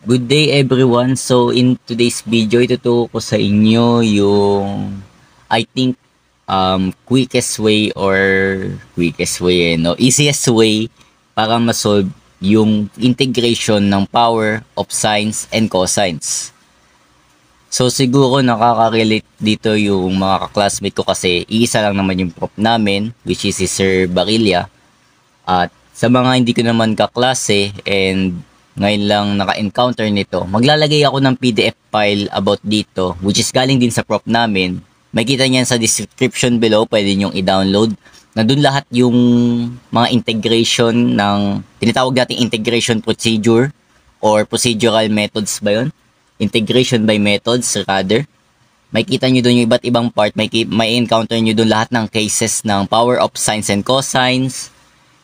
Good day everyone. So in today's video, ituturo ko sa inyo yung I think easiest way para ma-solve yung integration ng power of sines and cosines. So siguro nakaka-relate dito yung mga ka-classmate ko kasi iisa lang naman yung prof namin, which is si Sir Barilla. At sa mga hindi ko naman kaklase and ngayon lang naka-encounter nito, maglalagay ako ng PDF file about dito, which is galing din sa prof namin. Makikita niyan sa description below, pwede nyong i-download. Nandun lahat yung mga integration ng, tinatawag natin integration procedure or procedural methods ba yun? Integration by methods rather. Makikita nyo dun yung iba't ibang part, may encounter nyo dun lahat ng cases ng power of sines and cosines,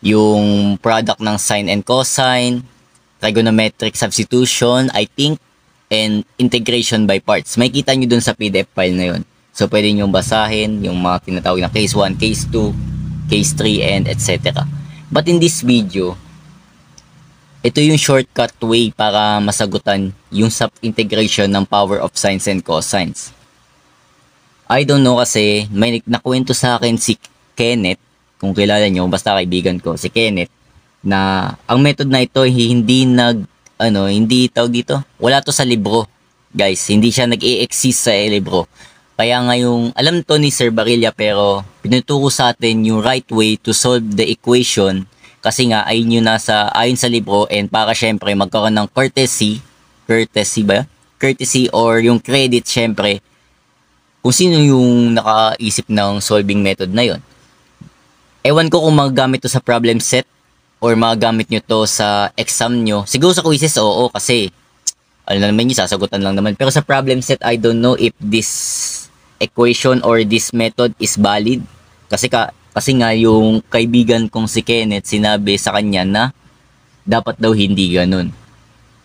yung product ng sine and cosine, trigonometric substitution, I think, and integration by parts. Makikita nyo dun sa PDF file na yun. So, pwede nyo basahin yung mga tinatawag na case 1, case 2, case 3, and etc. But in this video, ito yung shortcut way para masagutan yung sub-integration ng power of sines and cosines. I don't know kasi may nakwento sa akin si Kenneth, kung kilala nyo, basta kaibigan ko, si Kenneth, na ang method na ito hindi tawag dito, wala to sa libro. Guys, hindi siya nag-i-exist sa libro. Kaya nga yung, alam to ni Sir Barilla pero pinuturo sa atin yung right way to solve the equation kasi nga ayun yung ayon sa libro and para syempre magkaroon ng courtesy or yung credit syempre kung sino yung nakaisip ng solving method na yon. Ewan ko kung magagamit to sa problem set or magagamit nyo to sa exam nyo. Siguro sa quizzes, oo, kasi naman yung sasagutan lang naman. Pero sa problem set, I don't know if this equation or this method is valid. Kasi nga yung kaibigan kong si Kenneth, sinabi sa kanya na dapat daw hindi ganun.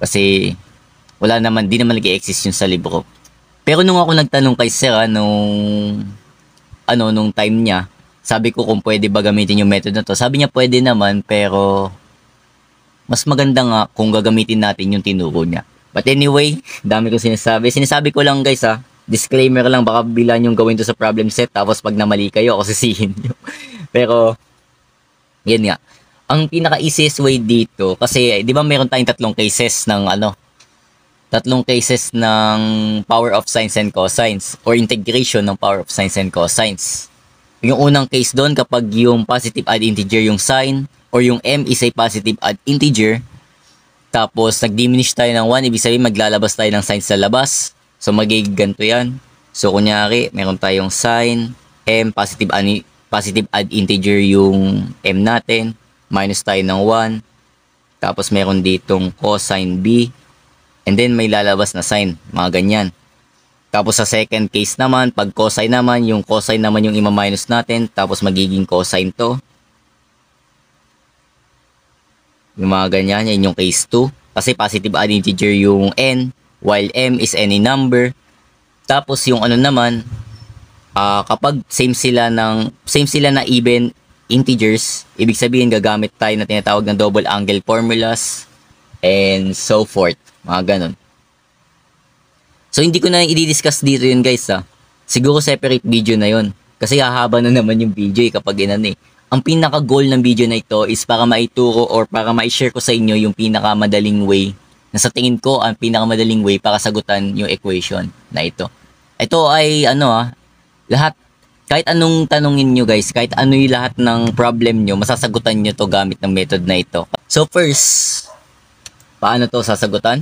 Kasi di naman nag-i-exist yun sa libro. Pero nung ako nagtanong kay Sir, nung time niya, sabi ko kung pwede ba gamitin yung method na to. Sabi niya pwede naman pero mas maganda nga kung gagamitin natin yung tinuro niya. But anyway, dami kong sinasabi. Sinasabi ko lang guys disclaimer lang, baka bilan yung gawin to sa problem set tapos pag namali kayo ako sisihin nyo. Pero, yan nga. Ang pinaka-easiest way dito, kasi di ba meron tayong tatlong cases ng power of sines and cosines or integration ng power of sines and cosines. Yung unang case doon kapag yung positive odd integer yung sign or yung m is a positive odd integer tapos nag-diminish tayo ng 1, ibig sabihin maglalabas tayo ng sign sa labas. So magiging ganito yan. So kunyari meron tayong sign m, positive odd integer yung m natin, minus tayo ng 1, tapos meron ditong cosine b and then may lalabas na sign, mga ganyan. Tapos sa second case naman, pag cosine naman, yung cosine naman yung ima-minus natin, tapos magiging cosine to. Yung mga ganyan, yan yung case 2. Kasi positive odd integer yung n, while m is any number. Tapos yung naman, kapag same sila na even integers, ibig sabihin gagamit tayo na tinatawag ng double angle formulas and so forth. Mga ganon. So, hindi ko na i-discuss dito yun guys Siguro separate video na yun. Kasi hahaba na naman yung video kapag Ang pinaka-goal ng video na ito is para maituro or para ma-share ko sa inyo yung pinakamadaling way na sa tingin ko ang pinakamadaling way para sagutan yung equation na ito. Ito ay lahat, kahit anong tanongin nyo guys, kahit ano yung lahat ng problem nyo, masasagutan nyo to gamit ng method na ito. So first, paano to sasagutan?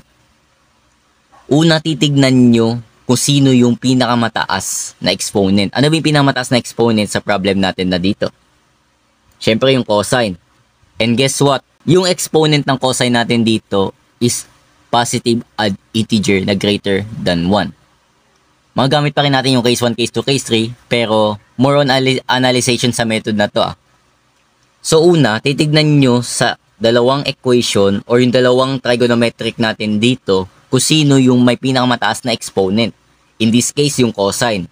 Una, titignan nyo kung sino yung pinakamataas na exponent. Ano ba yung pinakamataas na exponent sa problem natin na dito? Siyempre yung cosine. And guess what? Yung exponent ng cosine natin dito is positive odd integer na greater than 1. Magagamit pa rin natin yung case 1, case 2, case 3, pero more on analyzation sa method na to So una, titignan nyo sa dalawang equation or yung dalawang trigonometric natin dito kung sino yung may pinakamataas na exponent. In this case, yung cosine.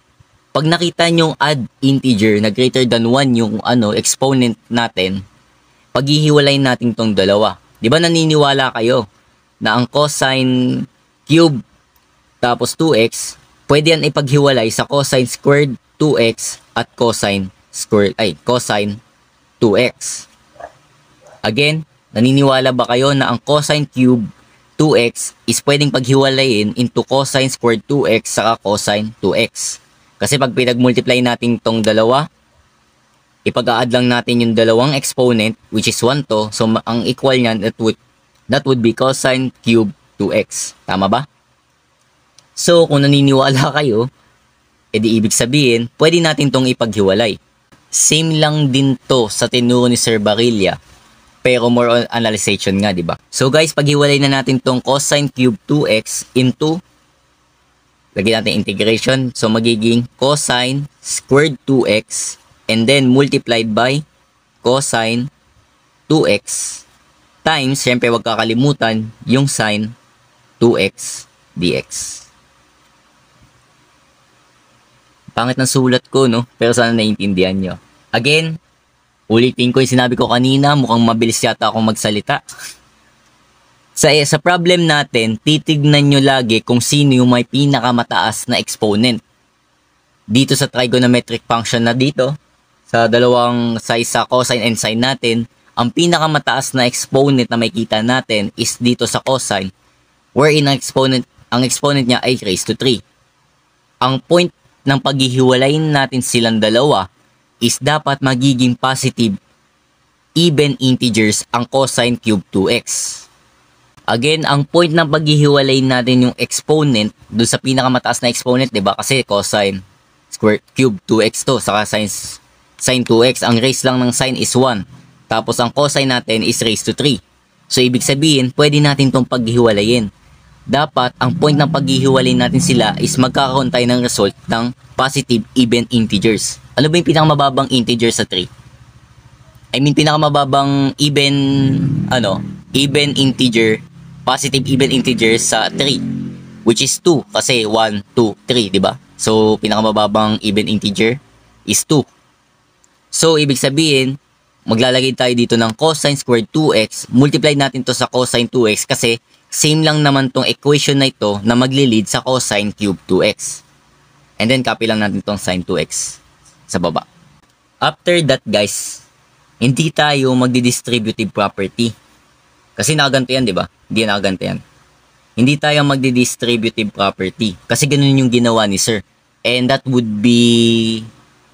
Pag nakita nyo add integer na greater than 1 yung exponent natin, paghihiwalayin natin tong dalawa. Di ba naniniwala kayo na ang cosine cube tapos 2x, pwede yan ipaghiwalay sa cosine squared 2x at cosine 2x. Again, naniniwala ba kayo na ang cosine cube 2x is pwedeng paghiwalayin into cosine squared 2x saka cosine 2x? Kasi pag pinag-multiply natin tong dalawa, ipag-a-add lang natin yung dalawang exponent, which is 1 to. So, ang equal niyan, that would be cosine cube 2x. Tama ba? So, kung naniniwala kayo, edi ibig sabihin, pwede natin tong ipaghiwalay. Same lang din to sa tinuro ni Sir Barilla, pero more on analyzation nga, di ba? So guys, paghiwalay na natin tong cosine cube 2x into, lagyan natin integration. So magiging cosine squared 2x and then multiplied by cosine 2x times, syempre wag kakalimutan, yung sine 2x dx. Pangit ng sulat ko, no? Pero sana naiintindihan nyo. Again, ulitin ko yung sinabi ko kanina, mukhang mabilis yata akong magsalita. Sa problem natin, titignan nyo lagi kung sino yung may pinakamataas na exponent. Dito sa trigonometric function na dito, sa dalawang size sa cosine and sine natin, ang pinakamataas na exponent na makita natin is dito sa cosine, wherein ang exponent niya ay raised to 3. Ang point ng paghihiwalayin natin silang dalawa is dapat magiging positive even integers ang cosine cube 2x. Again, ang point ng paghihiwalayin natin yung exponent doon sa pinakamataas na exponent, 'di ba? Kasi cosine square cube 2x to, saka sin 2x, ang raise lang ng sine is 1. Tapos ang cosine natin is raised to 3. So ibig sabihin, pwede natin tong paghihiwalayin. Dapat ang point ng paghihiwalayin natin sila is magkakaroon tayo ng result ng positive even integers. Ano ba yung pinakamababang integer sa 3? I mean, pinakamababang even integer, positive even integer sa 3, which is 2 kasi 1, 2, 3, di ba? So pinakamababang even integer is 2. So ibig sabihin, maglalagay tayo dito ng cosine squared 2x, multiply natin to sa cosine 2x kasi same lang naman tong equation na ito na magli-lead sa cosine cube 2x. And then copy lang natin tong sin 2x sa baba. After that guys, hindi tayo magdi-distributive property. Kasi nakaganto yan, di ba? Hindi nakaganto yan. Hindi tayo magdi-distributive property. Kasi ganun yung ginawa ni Sir. And that would be,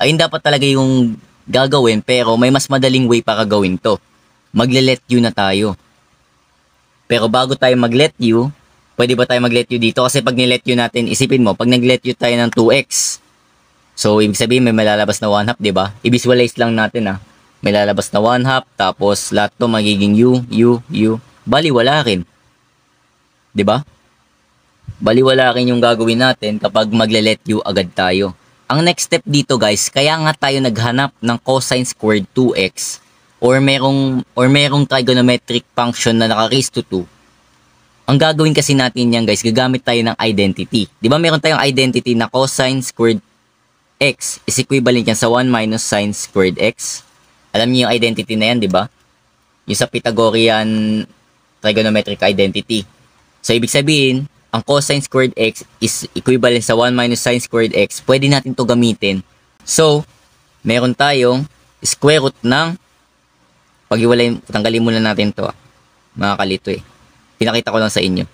ayun dapat talaga yung gagawin, pero may mas madaling way para gawin to. Magle-let you na tayo. Pero bago tayo mag-let you, pwede ba tayo mag-let you dito? Kasi pag ni-let you natin, isipin mo, pag nag-let you tayo ng 2x, so ibig sabihin may malalabas na 1/2, di ba? I-visualize lang natin May lalabas na 1/2, tapos lahat to magiging u. Bali wala rin. Di ba? Bali wala rin yung gagawin natin kapag magle-let you agad tayo. Ang next step dito guys, kaya nga tayo naghanap ng cosine squared 2x or merong trigonometric function na naka-raise to 2. Ang gagawin kasi natin yan guys, gagamit tayo ng identity. Di ba meron tayong identity na cosine squared x is equivalent yan sa 1 minus sine squared x. Alam niyo yung identity na yan, di ba? Yung sa Pythagorean trigonometric identity. So ibig sabihin, ang cosine squared x is equivalent sa 1 minus sine squared x. Pwede natin to gamitin. So, meron tayong square root ng, tanggalin muna natin to mga kalito Pinakita ko lang sa inyo.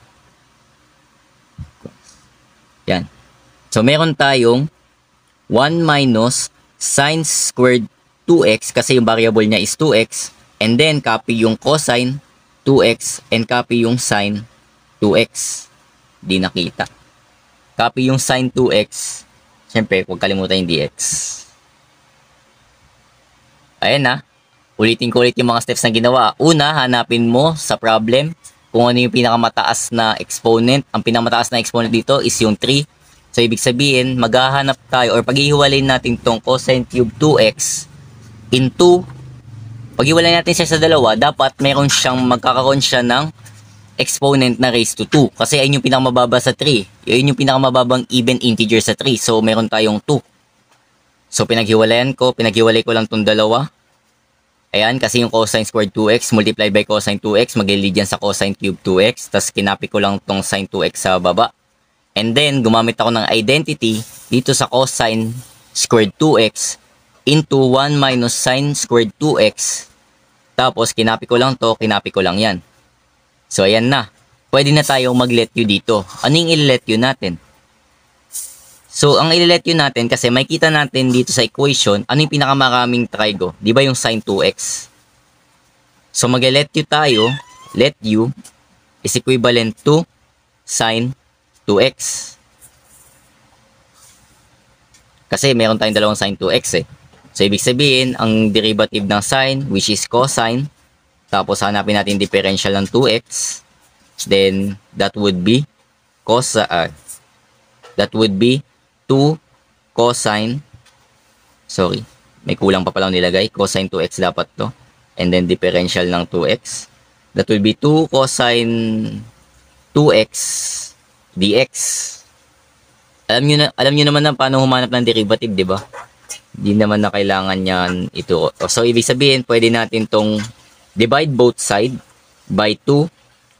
Yan. So, meron tayong 1 minus sine squared 2x kasi yung variable niya is 2x. And then, copy yung cosine 2x and copy yung sine 2x. Di nakita. Copy yung sine 2x. Siyempre, huwag kalimutan yung dx. Ayan Ulitin ko ulit yung mga steps na ginawa. Una, hanapin mo sa problem kung ano yung pinakamataas na exponent. Ang pinakamataas na exponent dito is yung 3. So, ibig sabihin, maghahanap tayo or paghihiwalayin natin tong cosine cube 2x into, paghiwalayin natin siya sa dalawa, dapat magkakaroon siya ng exponent na raised to 2. Kasi ayun yung pinakamababa sa 3. Yun yung pinakamababang even integer sa 3. So, meron tayong 2. So, pinaghiwalay ko lang tong dalawa. Ayan, kasi yung cosine squared 2x multiplied by cosine 2x, mag-lead yan sa cosine cube 2x. Tapos kinapit ko lang tong sine 2x sa baba. And then, gumamit ako ng identity dito sa cosine squared 2x into 1 minus sine squared 2x. Tapos, kinapit ko lang to, kinapit ko lang yan. So, ayan na. Pwede na tayo mag-let you dito. Ano yung i-let you natin? So, ang i-let you natin, kasi may kita natin dito sa equation, ano yung pinakamaraming trigo? Di ba yung sine 2x? So, mag-let you tayo, let you is equivalent to sine 2x. Kasi meron tayong dalawang sine 2x eh. So, ibig sabihin, ang derivative ng sine, which is cosine, tapos hanapin natin differential ng 2x, then that would be that would be 2 cosine, sorry, may kulang pa palang nilagay, cosine 2x dapat to, and then differential ng 2x, that will be 2 cosine 2x dx. Alam nyo naman na paano humanap ng derivative, di ba? Hindi naman na kailangan yan ito. So, ibig sabihin, pwede natin tong divide both side by 2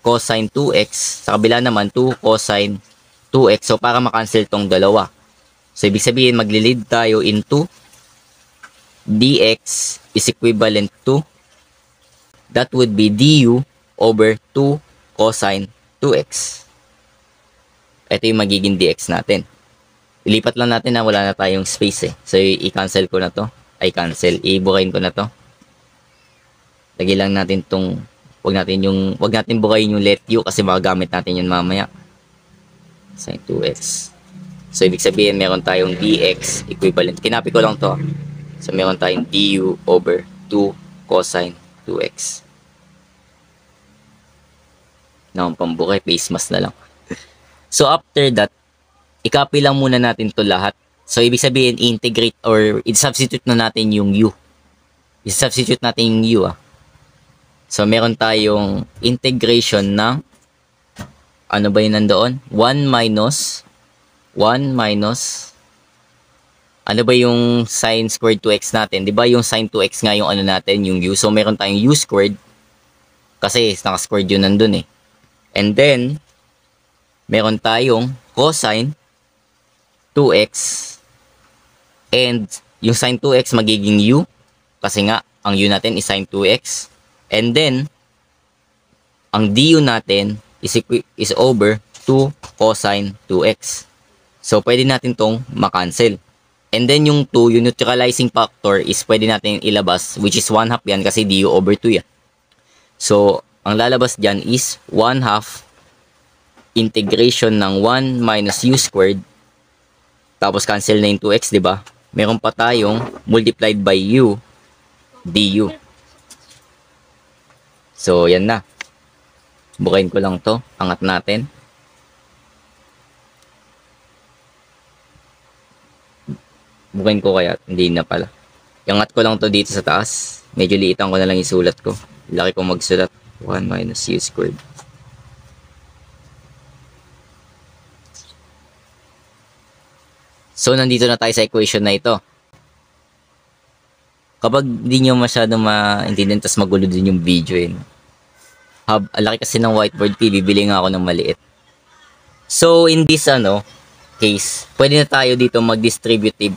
cosine 2x. Sa kabila naman, 2 cosine 2x. So, para makancel tong dalawa. So, ibig sabihin, magli-lead tayo into dx is equivalent to, that would be du over 2 cosine 2x. Ito yung magiging dx natin. Ilipat lang natin na wala na tayong space eh. So, i-cancel ko na to. Ay, cancel. I-bukayin ko na to. Lagi lang natin tong, wag natin bukayin yung let you kasi magagamit natin yun mamaya. Sin 2x. So, ibig sabihin, meron tayong dx equivalent. Kinapit ko lang to. So, meron tayong du over 2 cosine 2x. Na ang pambukay, face mask na lang. So, after that, i-copy lang muna natin to lahat. So, ibig sabihin, integrate or i-substitute na natin yung u. I-substitute natin yung u So, meron tayong integration ng ano ba yun nandoon? 1 minus ano ba yung sine squared 2x natin? Di ba yung sine 2x nga yung ano natin, yung u. So, meron tayong u squared kasi naka-squared yun nandun eh. And then, meron tayong cosine 2x and yung sine 2x magiging u kasi nga ang u natin is sine 2x. And then, ang du natin is over 2 cosine 2x. So, pwede natin tong makancel. And then, yung 2, yung neutralizing factor is pwede natin ilabas, which is 1/2 yan kasi du over 2 yan. So, ang lalabas dyan is 1/2 integration ng 1 minus u squared. Tapos, cancel na yung 2x, di ba? Meron pa tayong multiplied by u du. So, yan na. Bukayin ko lang to. Angat natin. Bukayin ko kaya. Hindi na pala. Iangat ko lang to dito sa taas. Medyo liitan ko na lang yung sulat ko. Laki kong magsulat. 1 minus u squared. So, nandito na tayo sa equation na ito. Kapag hindi nyo masyadong maintindihan, tas magulo din yung video yun. Laki kasi ng whiteboard ko, bibili nga ako ng maliit. So, in this case, pwede na tayo dito mag-distributive,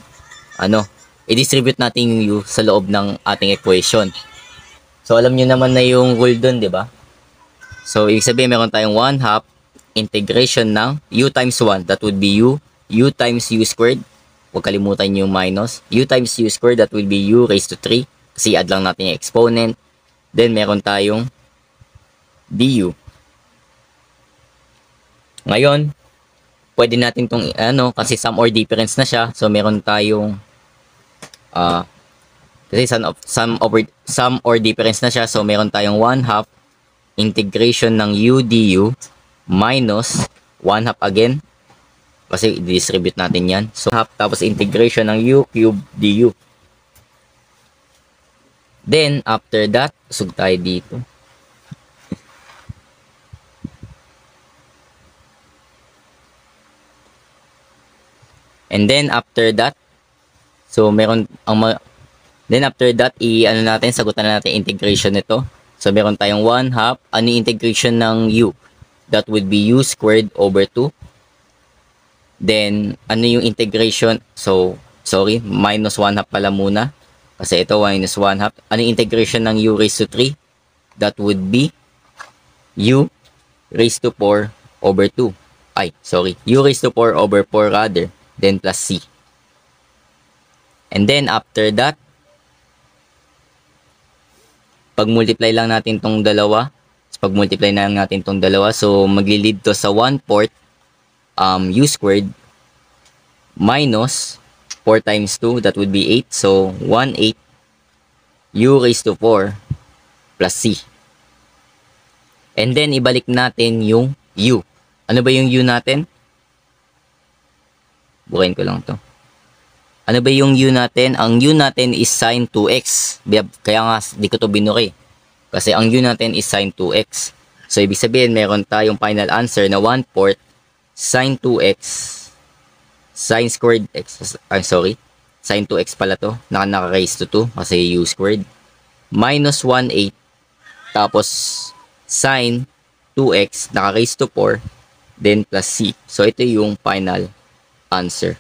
i-distribute natin yung u sa loob ng ating equation. So, alam nyo naman na yung rule dun, di ba? So, ibig sabihin, meron tayong 1/2 integration ng u times 1. That would be u times u squared. Huwag kalimutan yung minus. U times u squared, that will be u raised to 3. Kasi add lang natin yung exponent. Then, meron tayong du. Ngayon, pwede natin itong, kasi sum or difference na siya. So, meron tayong, kasi sum or difference na siya. So, meron tayong 1/2 integration ng u du minus 1/2 again. Kasi i-distribute natin yan. So, half tapos integration ng u cube du. Then, after that, usog tayo dito. And then, after that, so, meron, Then after that, sagutan na natin integration nito. So meron tayong 1/2. Ano yung integration ng u? That would be u squared over 2. Then, ano yung integration? So, sorry, minus 1/2 pala muna. Kasi ito, minus 1/2. Ano yung integration ng u raised to 3? That would be u raised to 4 over 2. Ay, sorry. U raised to 4 over 4 rather. Then plus c. And then, after that, pag-multiply lang natin tong dalawa. Pag-multiply na lang natin tong dalawa. So, magli-lead to sa 1/4 u squared minus 4 times 2. That would be 8. So, 1/8 u raised to 4 plus c. And then, ibalik natin yung u. Ano ba yung u natin? Bukayin ko lang to. Ano ba yung u natin? Ang u natin is sin 2x. Kaya nga, di ko to binuki. Kasi ang u natin is sin 2x. So, ibig sabihin, meron tayong final answer na 1/4 sin 2x sin squared x. Sin 2x pala to. Naka-raise to 2 kasi u squared. Minus 1/8. Tapos, sin 2x naka-raise to 4. Then, plus c. So, ito yung final answer.